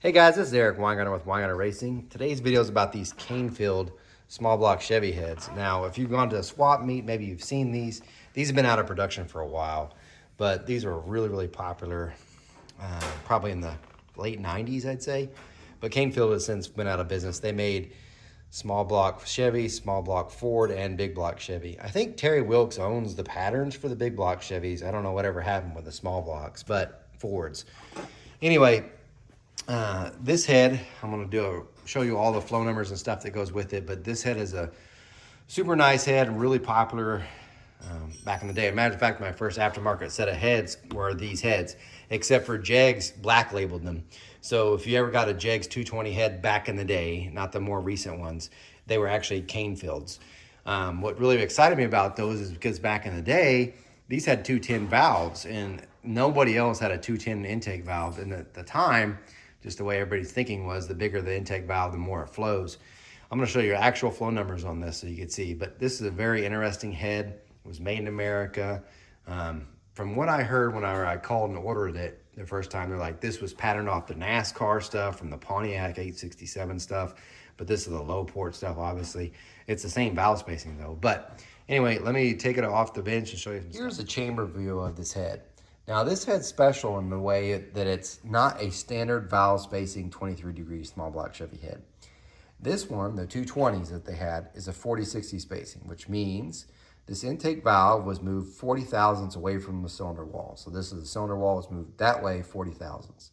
Hey guys, this is Eric Weingartner with Weingartner Racing. Today's video is about these Canfield small block Chevy heads. Now, if you've gone to a swap meet, maybe you've seen these. These have been out of production for a while, but these were really popular, probably in the late 90s, I'd say. But Canfield has since been out of business. They made small block Chevy, small block Ford, and big block Chevy. I think Terry Wilkes owns the patterns for the big block Chevys. I don't know whatever happened with the small blocks, but Fords. Anyway, this head, I'm going to show you all the flow numbers and stuff that goes with it, but this head is a super nice head, really popular back in the day. As a matter of fact, my first aftermarket set of heads were these heads, except for Jegs black labeled them. So if you ever got a Jegs 220 head back in the day, not the more recent ones, they were actually Canfields. What really excited me about those is because back in the day, these had 210 valves, and nobody else had a 210 intake valve. And at the time, just the way everybody's thinking was, the bigger the intake valve, the more it flows. I'm going to show you actual flow numbers on this so you can see, but this is a very interesting head. It was made in America. From what I heard when I called and ordered it the first time, they're like, this was patterned off the NASCAR stuff from the Pontiac 867 stuff, but this is the low port stuff, obviously. It's the same valve spacing though. But anyway, let me take it off the bench and show you some stuff. Here's a chamber view of this head. Now this head's special in the way that it's not a standard valve spacing 23 degree small block Chevy head. This one, the 220s that they had, is a 40-60 spacing, which means this intake valve was moved 40 thousandths away from the cylinder wall. So this is the cylinder wall was moved that way 40 thousandths.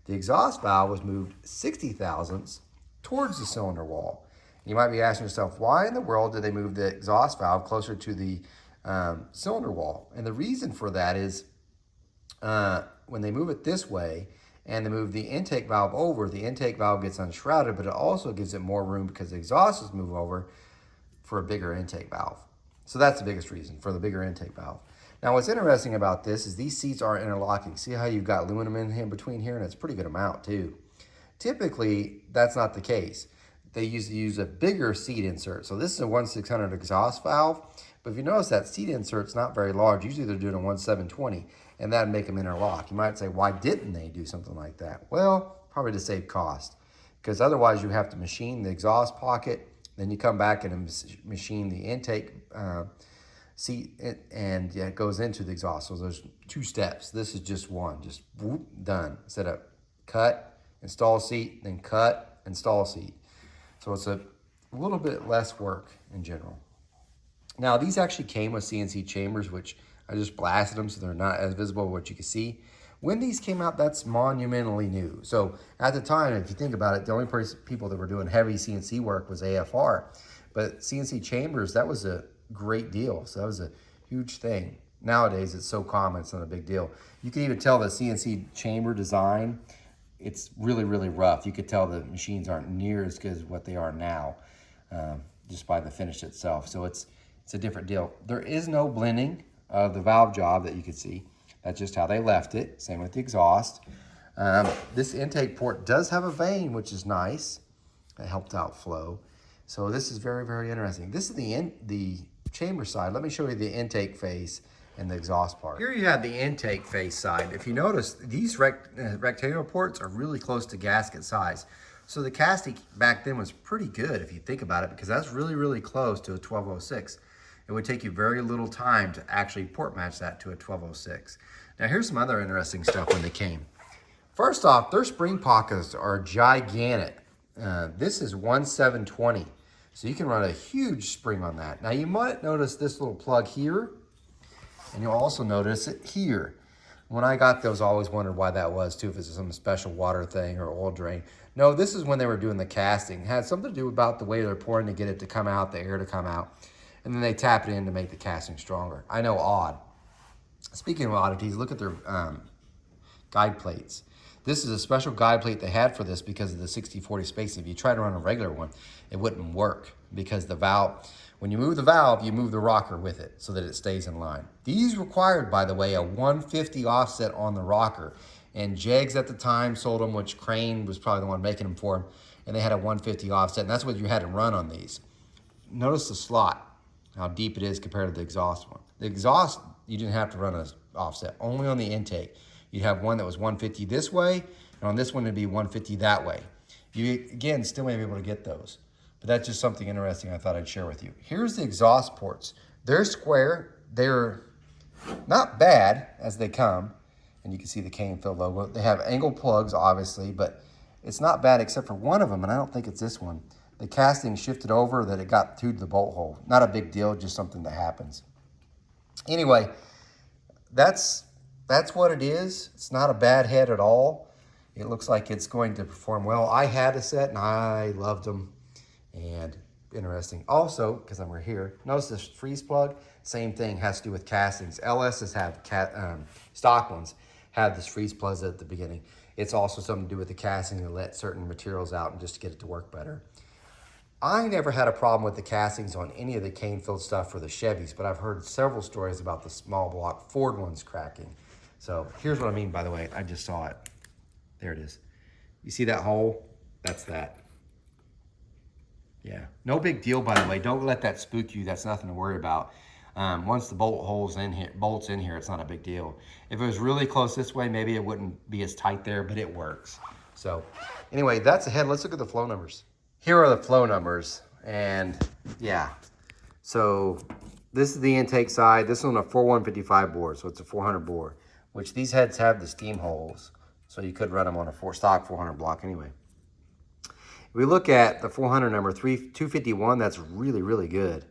The exhaust valve was moved 60 thousandths towards the cylinder wall. You might be asking yourself, why in the world did they move the exhaust valve closer to the cylinder wall? And the reason for that is when they move it this way and they move the intake valve over, the intake valve gets unshrouded, but it also gives it more room because the exhaust is moved over for a bigger intake valve. So that's the biggest reason for the bigger intake valve. Now what's interesting about this is these seats are interlocking. See how you've got aluminum in between here, and it's a pretty good amount too. Typically, that's not the case. They use a bigger seat insert. So this is a 1/600 exhaust valve, but if you notice that seat insert's not very large. Usually they're doing a 1/720, and that'd make them interlock. You might say, why didn't they do something like that? Well, probably to save cost, because otherwise you have to machine the exhaust pocket, then you come back and machine the intake seat, and it goes into the exhaust. So there's two steps. This is just one, just whoop, done. Instead of cut, install seat, then cut, install seat. So it's a little bit less work in general. Now these actually came with CNC chambers, which I just blasted them so they're not as visible as what you can see. When these came out, that's monumentally new. So at the time, if you think about it, the only people that were doing heavy CNC work was AFR. But CNC chambers, that was a great deal. So that was a huge thing. Nowadays, it's so common, it's not a big deal. You can even tell the CNC chamber design, it's really rough. You could tell the machines aren't near as good as what they are now, just by the finish itself. So it's a different deal. There is no blending of the valve job that you can see. That's just how they left it. Same with the exhaust. This intake port does have a vane, which is nice. It helped out flow. So this is very interesting. This is the chamber side. Let me show you the intake face and the exhaust part. Here you have the intake face side. If you notice, these rectangular ports are really close to gasket size. So the casting back then was pretty good if you think about it, because that's really close to a 1206. It would take you very little time to actually port match that to a 1206. Now here's some other interesting stuff when they came. First off, their spring pockets are gigantic. This is 1/720, so you can run a huge spring on that. Now you might notice this little plug here, and you'll also notice it here. When I got those, I always wondered why that was too, if it's some special water thing or oil drain. No, this is when they were doing the casting. It had something to do about the way they're pouring to get it to come out, the air to come out. And then they tap it in to make the casting stronger. I know, odd. Speaking of oddities, look at their guide plates. This is a special guide plate they had for this because of the 60-40 spacing. If you try to run a regular one, it wouldn't work because the valve, when you move the valve, you move the rocker with it so that it stays in line. These required, by the way, a 150 offset on the rocker. And Jegs at the time sold them, which Crane was probably the one making them for them, and they had a 150 offset, and that's what you had to run on these. Notice the slot, how deep it is compared to the exhaust one. The exhaust, you didn't have to run an offset, only on the intake. You'd have one that was 150 this way, And on this one, it'd be 150 that way. You, again, still may be able to get those. But that's just something interesting I thought I'd share with you. Here's the exhaust ports. They're square. They're not bad as they come. And you can see the Canfield logo. They have angle plugs, obviously, but it's not bad except for one of them, and I don't think it's this one. The casting shifted over that it got through the bolt hole. Not a big deal, just something that happens. Anyway, that's what it is. It's not a bad head at all. It looks like it's going to perform well. I had a set and I loved them. And interesting. Also, because we're here, notice this freeze plug, same thing, has to do with castings. LS's have stock ones have this freeze plug at the beginning. It's also something to do with the casting to let certain materials out and just to get it to work better. I never had a problem with the castings on any of the Canfield stuff for the Chevys, but I've heard several stories about the small block Ford ones cracking. So here's what I mean, by the way. I just saw it. There it is. You see that hole? That's that. Yeah, no big deal, by the way. Don't let that spook you. That's nothing to worry about. Once the bolt's in here, it's not a big deal. If it was really close this way, maybe it wouldn't be as tight there, but it works. So anyway, that's the head. Let's look at the flow numbers. Here are the flow numbers, and yeah. So this is the intake side. This is on a 4155 bore, so it's a 400 bore, which these heads have the steam holes, so you could run them on a stock 400 block anyway. If we look at the 400 number, 251, that's really, really good.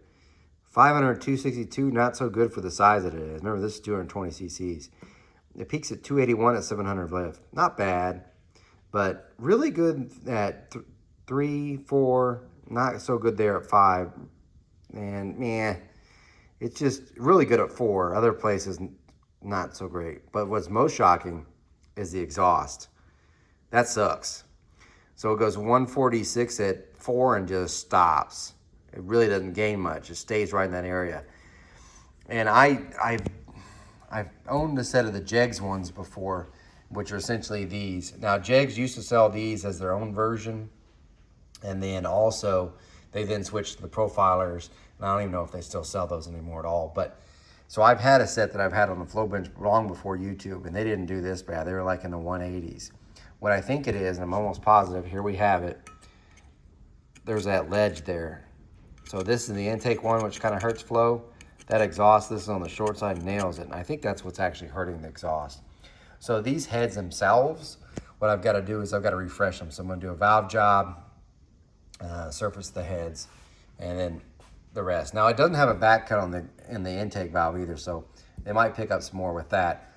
500, 262, not so good for the size that it is. Remember, this is 220 cc's. It peaks at 281 at 700 lift. Not bad, but really good at 3, 4, not so good there at 5. And, man, it's just really good at 4. Other places, not so great. But what's most shocking is the exhaust. That sucks. So it goes 146 at 4 and just stops. It really doesn't gain much. It stays right in that area. And I've owned a set of the Jegs ones before, which are essentially these. Now, Jegs used to sell these as their own version. And then also, they then switched to the Profilers. And I don't even know if they still sell those anymore at all. But so I've had a set that I've had on the flow bench long before YouTube, and they didn't do this bad. They were like in the 180s. What I think it is, and I'm almost positive, here we have it. There's that ledge there. So this is the intake one, which kind of hurts flow. That exhaust, this is on the short side, nails it. And I think that's what's actually hurting the exhaust. So these heads themselves, what I've got to do is I've got to refresh them. So I'm going to do a valve job, surface the heads, and then the rest. Now, it doesn't have a back cut on in the intake valve either, so they might pick up some more with that.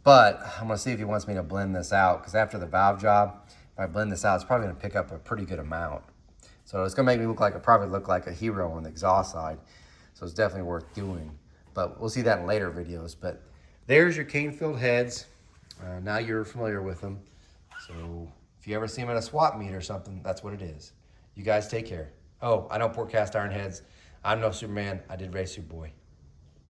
But I'm going to see if he wants me to blend this out, because after the valve job, if I blend this out, it's probably going to pick up a pretty good amount. So it's going to make me probably look like a hero on the exhaust side. So it's definitely worth doing. But we'll see that in later videos. But there's your Canfield heads. Now you're familiar with them. So if you ever see them at a swap meet or something, that's what it is. You guys take care. Oh, I don't pour cast iron heads. I'm no Superman. I did race Superboy.